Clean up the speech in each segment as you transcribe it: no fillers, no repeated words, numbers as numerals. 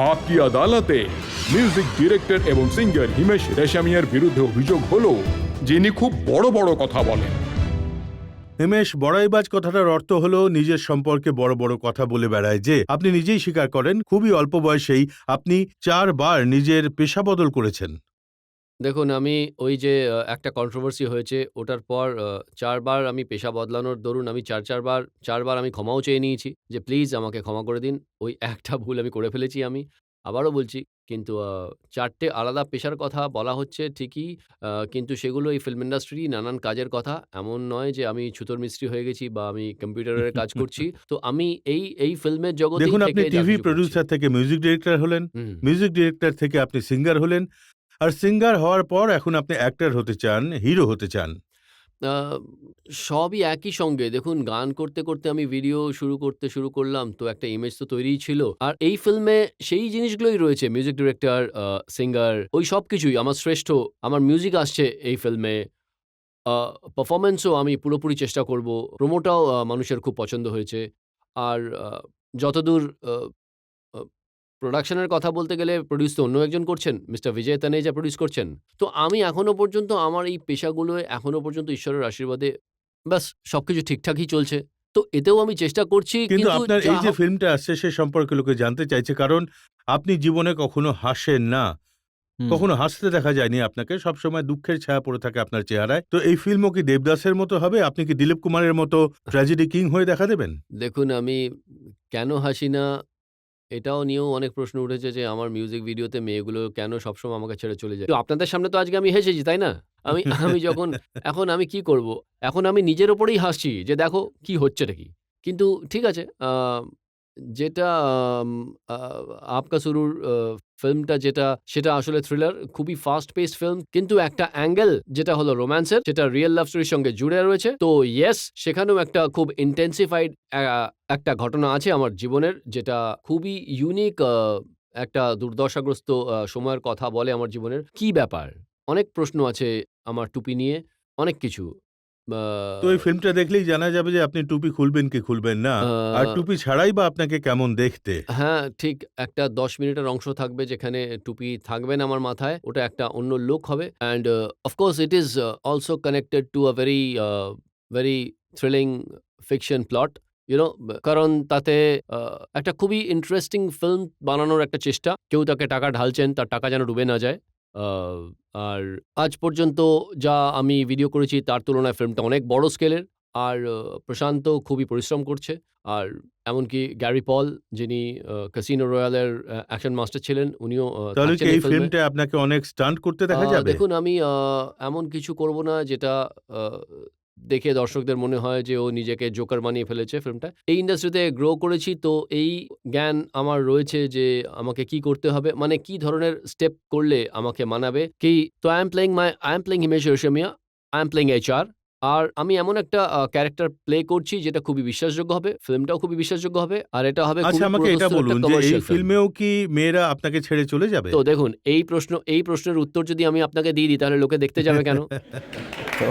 আপকি আদালতে music director এবং singer Himesh রেশমিয়ার বিরুদ্ধে অভিযোগ হলো যিনি খুব বড় বড় কথা বলেন। হিমেশ বড়াইবাজ কথাটার অর্থ হলো নিজের সম্পর্কে বড় বড় কথা বলে বেড়ায়, যে আপনি নিজেই স্বীকার করেন খুবই অল্প বয়সেই আপনি 4 বার নিজের পেশা বদল করেছেন। দেখুন, আমি ওই যে একটা কন্ট্রোভার্সি হয়েছে, ওটার পর ৪ বার আমি পেশা বদলানোর দরুন আমি ৪ বার আমি ক্ষমাও চেয়ে নিয়েছি যে, "প্লিজ আমাকে ক্ষমা করে দিন। ওই একটা ভুল আমি করে ফেলেছি আমি।" আবারও বলছি, কিন্তু ৪ টে আলাদা পেশার কথা বলা হচ্ছে ঠিকই, কিন্তু সেগুলো এই ফিল্ম ইন্ডাস্ট্রি নানান কাজের কথা। এমন নয় যে আমি ছুতোর মিস্ত্রি হয়ে গেছি বা আমি কম্পিউটারের কাজ করছি। তো আমি এই ফিল্মের জগতেই দেখুন, আপনি থেকে যা টিভি কিছু করছি। প্রডিউসার থেকে মিউজিক ডিরেক্টর হলেন, হুম। মিউজিক ডিরেক্টর থেকে আপনি সিঙ্গার হলেন, আর সিঙ্গার হওয়ার পর এখন আপনি অ্যাক্টর হতে চান, হিরো হতে চান। আ সবই একই সঙ্গে। দেখুন, গান করতে, করতে আমি ভিডিও শুরু করলাম। তো একটা ইমেজ তো তৈরিই ছিল। আর এই ফিল্মে সেই জিনিসগুলোই রয়েছে। মিউজিক ডিরেক্টর, সিঙ্গার, ওই সবকিছুই আমার শ্রেষ্ঠ। আমার মিউজিক আসছে এই ফিল্মে। আ পারফরম্যান্সও আমি পুরোপুরি চেষ্টা করব। প্রোমোটাও মানুষের খুব পছন্দ হয়েছে। আর যতদূর আ আ প্রোডাকশন এর কথা বলতে গেলে প্রোডিউস তো অন্য একজন করছেন। মিস্টার বিজয় তানেজা প্রোডিউস করছেন। তো আমি এখনো পর্যন্ত আমার এই পেশাগুলোয় এখনো পর্যন্ত ঈশ্বরের আশীর্বাদে ব্যাস সবকিছু ঠিকঠাকই চলছে। তো এতেও আমি চেষ্টা করছি, কিন্তু কিন্তু আপনার যা এই যে ফিল্মটা আসছে সে সম্পর্কে লোকে জানতে চাইছে, কারণ আপনি জীবনে কখনো হাসেন না, হুম। কখনো হাসতে দেখা যায়নি আপনাকে, সবসময় দুঃখের ছায়া পড়ে থাকে আপনার চেহারায়। তো এই ফিল্মও কি দেবদাসের মতো হবে? আপনি কি দিলীপ কুমারের মতো ট্র্যাজেডি কিং হয়ে দেখা দেবেন? দেখুন, আমি কেন হাসি না এটাও নিয়েও অনেক প্রশ্ন উঠেছে যে আমার মিউজিক ভিডিওতে মেয়েগুলো কেন সবসময় আমাকে ছেড়ে চলে যায়। তো আপনাদের সামনে তো আজকে আমি হেসেছি, তাই না? আমি আমি যখন এখন আমি কি করব? এখন আমি নিজের উপরেই হাসছি যে দেখো কি হচ্ছেটা কি? কিন্তু ঠিক আছে, যেটা আ 'আপকা সুরুর' ফিল্মটা সেটা আসলে থ্রিলার, খুবই ফাস্ট পেসড ফিল্ম। কিন্তু একটা অ্যাঙ্গেল যেটা হলো রোমান্সের, যেটা রিয়াল লাভ স্টোরির সঙ্গে জুড়ে রয়েছে। তো ইয়েস, সেখানেও একটা খুব ইনটেনসিফাইড একটা ঘটনা আছে আমার জীবনের, যেটা খুবই ইউনিক, একটা দুর্দশাগ্রস্ত সময়ের কথা বলে আমার জীবনের। কি ব্যাপার? অনেক প্রশ্ন আছে আমার টুপি নিয়ে, অনেক কিছু। আ তো এই ফিল্মটা দেখলেই জানা যাবে যে আপনি টুপি খুলবেন কি খুলবেন না, আ আর টুপি ছাড়াই বা আপনাকে কেমন দেখতে। হ্যাঁ, ঠিক একটা ১০ মিনিটের অংশ থাকবে যেখানে টুপি থাকবে না আমার মাথায়। ওটা একটা অন্য লুক হবে। And of course it is also connected to a very thrilling fiction plot. You know, কারণ তাতে আ একটা খুবই ইন্টারেস্টিং ফিল্ম বানানোর একটা চেষ্টা। কেউ তাকে টাকা ঢালছেন, তার টাকা যেন ডুবে না যায়। আ আর আজ পর্যন্ত যা আমি ভিডিও করেছি তার তুলনায় ফিল্মটা অনেক বড় স্কেলের। আর প্রশান্ত খুবই পরিশ্রম করছে। আর এমনকি গ্যারি পল, যিনি ক্যাসিনো রয়্যালের অ্যাকশন মাস্টার ছিলেন, উনিও তাহলে কি থাকছেন এই এই ফিল্মে। ফিল্মটা আপনাকে অনেক স্টান্ট করতে দেখা যাবে? দেখুন, আমি এমন কিছু করব না যেটা আ দেখে দর্শকদের মনে হয় যে ও নিজেকে জোকার বানিয়ে ফেলেছে ফিল্মটা। এই ইন্ডাস্ট্রিতে গ্রো করেছি, তো এই জ্ঞান আমার রয়েছে যে আমাকে কি করতে হবে, মানে কি ধরনের স্টেপ করলে আমাকে মানাবে। তো I am playing Himesh Reshammiya, I am playing HR। আর আমি এমন একটা ক্যারেক্টার প্লে করছি যেটা খুবই বিশ্বাসযোগ্য হবে। ফিল্মটাও খুবই বিশ্বাসযোগ্য হবে। আর এটা হবে আচ্ছা, খুবই আমাকে এটা পুরোদস্তুর একটা বলুন যে এই কমার্শিয়াল ফিল্ম। ফিল্মেও কি মেয়েরা আপনাকে ছেড়ে চলে যাবে? তো দেখুন, এই প্রশ্নের উত্তর যদি আমি আপনাকে দিয়ে দিই তাহলে লোকে দেখতে যাবে কেন? তো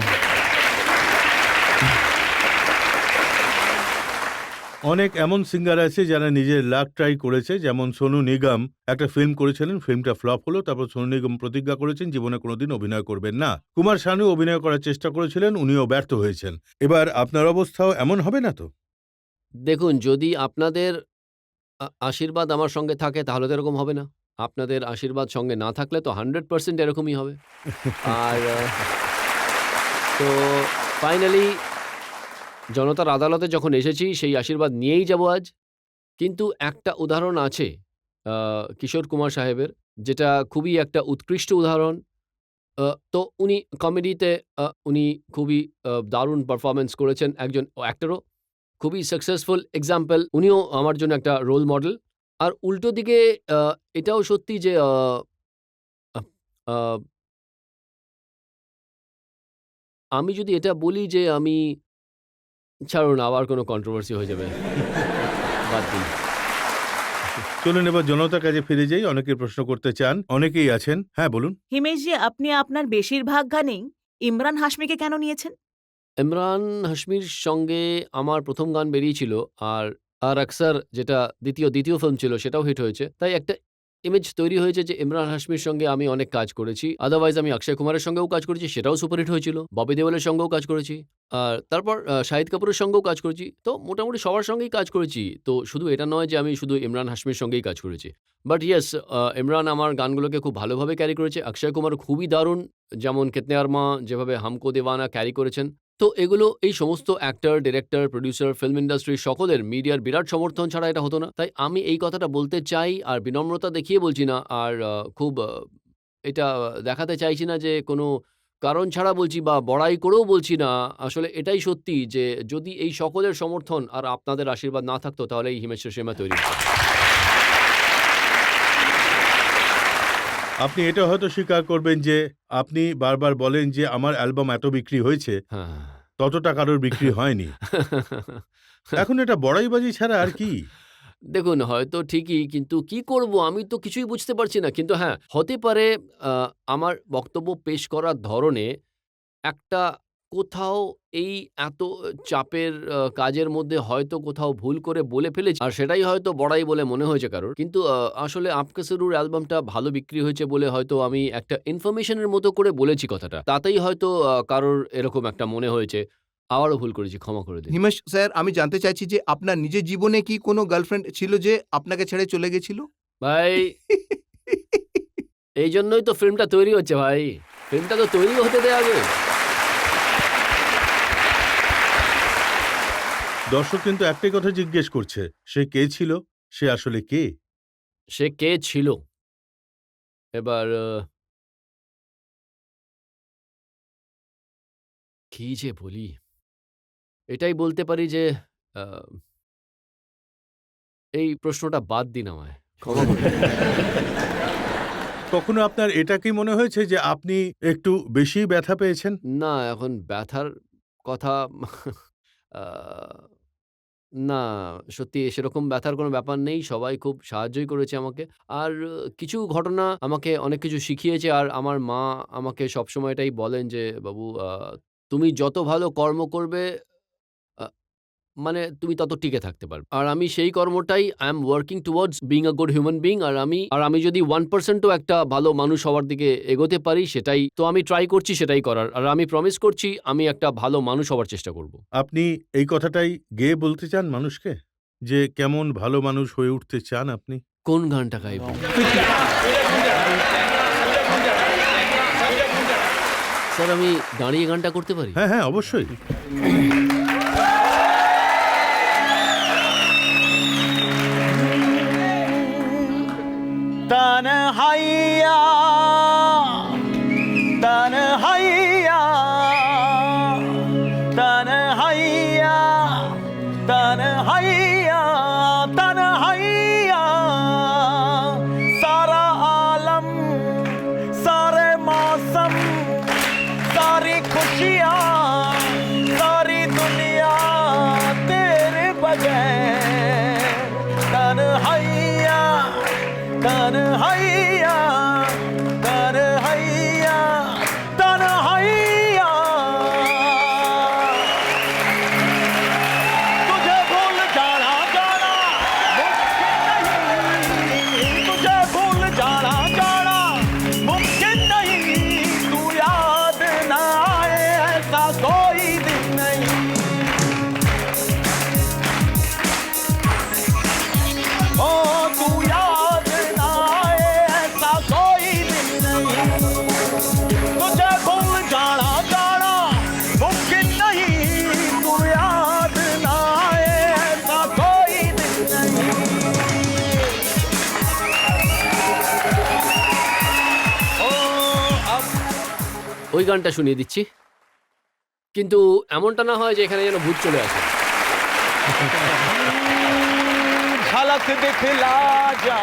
অনেক এমন সিঙ্গার আছে যারা নিজের লাক ট্রাই করেছে, যেমন সোনু নিগম একটা ফিল্ম করেছিলেন, ফিল্মটা ফ্লপ হলো, তারপর সোনু নিগম প্রতিজ্ঞা করেছেন জীবনে কোনোদিন অভিনয় করবেন না। কুমার শানু অভিনয় করার চেষ্টা করেছিলেন, উনিও ব্যর্থ হয়েছেন। এবার আপনার অবস্থাও এমন হবে না তো? দেখুন, যদি আপনাদের আশীর্বাদ আমার সঙ্গে থাকে তাহলে তো এরকম হবে না। আপনাদের আশীর্বাদ সঙ্গে না থাকলে তো 100% এরকমই হবে। আর তো ফাইনালি জনতার আদালতে যখন এসেছি সেই আশীর্বাদ নিয়েই যাবো আজ। কিন্তু একটা উদাহরণ আছে আ কিশোর কুমার সাহেবের, যেটা খুবই একটা উৎকৃষ্ট উদাহরণ। তো উনি কমেডিতে উনি খুবই দারুণ পারফরম্যান্স করেছেন। একজন অ্যাক্টরও খুবই সাকসেসফুল এক্সাম্পল। উনিও আমার জন্য একটা রোল মডেল। আর উল্টো দিকে আ এটাও সত্যি যে আ আ আমি যদি এটা বলি যে ছাড়ুন, আবার কোনো কন্ট্রোভার্সি হয়ে যাবে। বাদ দিন। চলুন এবার জনতার কাছে ফিরে যাই। অনেকেই প্রশ্ন করতে চান, অনেকেই আছেন। হ্যাঁ, বলুন। হিমেশজি, আপনি আপনার বেশিরভাগ গানেই ইমরান হাশমিকে কেন নিয়েছেন? ইমরান হাশমির সঙ্গে আমার ১ম গান বেরিয়েছিল। আর আকসার, যেটা দ্বিতীয় ফিল্ম ছিল, সেটাও হিট হয়েছে। তাই একটা ইমেজ তৈরি হয়েছে যে ইমরান হাশমির সঙ্গে আমি অনেক কাজ করেছি। আদারওয়াইজ আমি অক্ষয় কুমারের সঙ্গেও কাজ করেছি, সেটাও সুপারহিট হয়েছিল। ববি দেওলের সঙ্গেও কাজ করেছি। আর তারপর শাহিদ কাপুরের সঙ্গেও কাজ করেছি। তো মোটামুটি সবার সঙ্গেই কাজ করেছি। তো শুধু এটা নয় যে আমি শুধু ইমরান হাশমির সঙ্গেই কাজ করেছি। বাট ইয়েস, ইমরান আমার গানগুলোকে খুব ভালোভাবে ক্যারি করেছে। অক্ষয় কুমার খুবই দারুণ, যেমন কিতনে আরমা, যেভাবে হামকো দিওয়ানা ক্যারি করেছেন। তো এগুলো এই সমস্ত actor, director, producer, film industry সকলের মিডিয়ার বিরাট সমর্থন ছাড়া এটা হতো না। তাই আমি এই কথাটা বলতে চাই, আর বিনম্রতা দেখিয়ে বলছি না, আর খুব এটা দেখাতে চাইছি না যে কোনো কারণ ছাড়া বলছি বা বড়াই করেও বলছি না। আসলে এটাই সত্যি যে যদি এই সকলের সমর্থন আর আপনাদের আশীর্বাদ না থাকতো তাহলে এই হিমেশ রেশমিয়া তৈরি হতো না। আপনি এটা হয়তো স্বীকার করবেন যে আপনি বারবার বলেন যে আমার অ্যালবাম এত বিক্রি হয়েছে, হ্যাঁ। ততটা কারোর বিক্রি হয়নি। এখন এটা বড়াইবাজি ছাড়া আর কি? দেখুন, হয়তো ঠিকই, কিন্তু কি করব আমি তো কিছুই বুঝতে পারছি না। কিন্তু হ্যাঁ, হতে পারে আমার বক্তব্য পেশ করার ধরনে একটা কোথাও এই এত চাপের কাজের মধ্যে হয়তো কোথাও ভুল করে বলে ফেলেছি। আর সেটাই হয়তো বড়াই বলে মনে হয়েছে কারোর। কিন্তু আসলে আপকে জরুর অ্যালবামটা ভালো বিক্রি হয়েছে বলে হয়তো আমি একটা ইনফরমেশনের মতো করে বলেছি কথাটা। তাতেই হয়তো কারোর এরকম একটা মনে হয়েছে। আবারও ভুল করেছি, ক্ষমা করে দিন। হিমেশ স্যার, আমি জানতে চাইছি যে আপনার নিজের জীবনে কি কোনো গার্লফ্রেন্ড ছিল যে আপনাকে ছেড়ে চলে গেছিল? ভাই, এই জন্যই তো ফিল্মটা তৈরি হচ্ছে ভাই। ফিল্মটা তো তৈরি হতে দেয়া হবে। দর্শক কিন্তু একটাই কথা জিজ্ঞেস করছে, সে কে ছিল? সে আসলে কে? সে কে ছিল? এবার কি যে বলি? এটাই বলতে পারি যে আ এই প্রশ্নটা বাদ দিন আমায়। ক্ষমা করে দিন। কখনো আপনার এটা কি মনে হয়েছে যে আপনি একটু বেশি ব্যথা পেয়েছেন? না, এখন ব্যথার কথা আ না, সত্যি সেরকম ব্যথার কোনো ব্যাপার নেই। সবাই খুব সাহায্যই করেছে আমাকে। আর কিছু ঘটনা আমাকে অনেক কিছু শিখিয়েছে। আর আমার মা আমাকে সবসময় এটাই বলেন যে, "বাবু, তুমি যত ভালো কর্ম করবে, আ মানে তুমি তত টিকে থাকতে পারবে।" আর আমি সেই কর্মটাই I am working towards being a good human being। আর আমি যদি 1% ও একটা ভালো মানুষ হওয়ার দিকে এগোতে পারি, সেটাই তো আমি ট্রাই করছি সেটাই করার। আর আমি প্রমিস করছি আমি একটা ভালো মানুষ হওয়ার চেষ্টা করব। আপনি এই কথাটাই গেয়ে বলতে চান মানুষকে? যে কেমন ভালো মানুষ হয়ে উঠতে চান আপনি? কোন গানটা গাইবো? স্যার, আমি দাঁড়িয়ে গানটা করতে পারি? হ্যাঁ, হ্যাঁ, অবশ্যই। तन्हाइया तन्हाइया तन्हाइया तन्हाइया तन्हाइया सारा आलम, सारे मौसम, सारी खुशियाँ, सारी दुनिया तेरे बगैर। तन्हाइया तन्हाइया तन्हाइया तन्हाइया, तुझे भूल जाना जाना मुमकिन नहीं, तुझे भूल जाना जाना मुमकिन नहीं, तू याद ना आए ऐसा कोई दिन नहीं। ओ तू याद ना आए ऐसा कोई दिन नहीं, तुझे भूल जाना जाना मुमकिन नहीं, तू याद ना आए ऐसा कोई दिन नहीं। ओ अब ওই গানটা শুনিয়ে দিচ্ছি। কিন্তু এমনটা না হয় যে এখানে যেন ভূত চলে আসে। झलक दिखला जा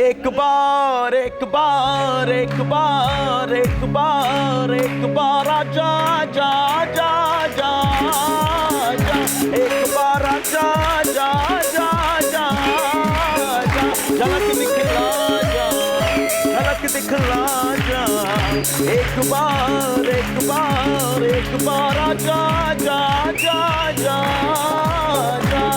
एक बार एक बार एक बार एक बार एक बार आजा जा जा जा जा, एक बार आजा जा जा जा जा, झलक दिखला जा, झलक दिखला जा, एक बार एक बार एक बार आजा जा जा जा जा।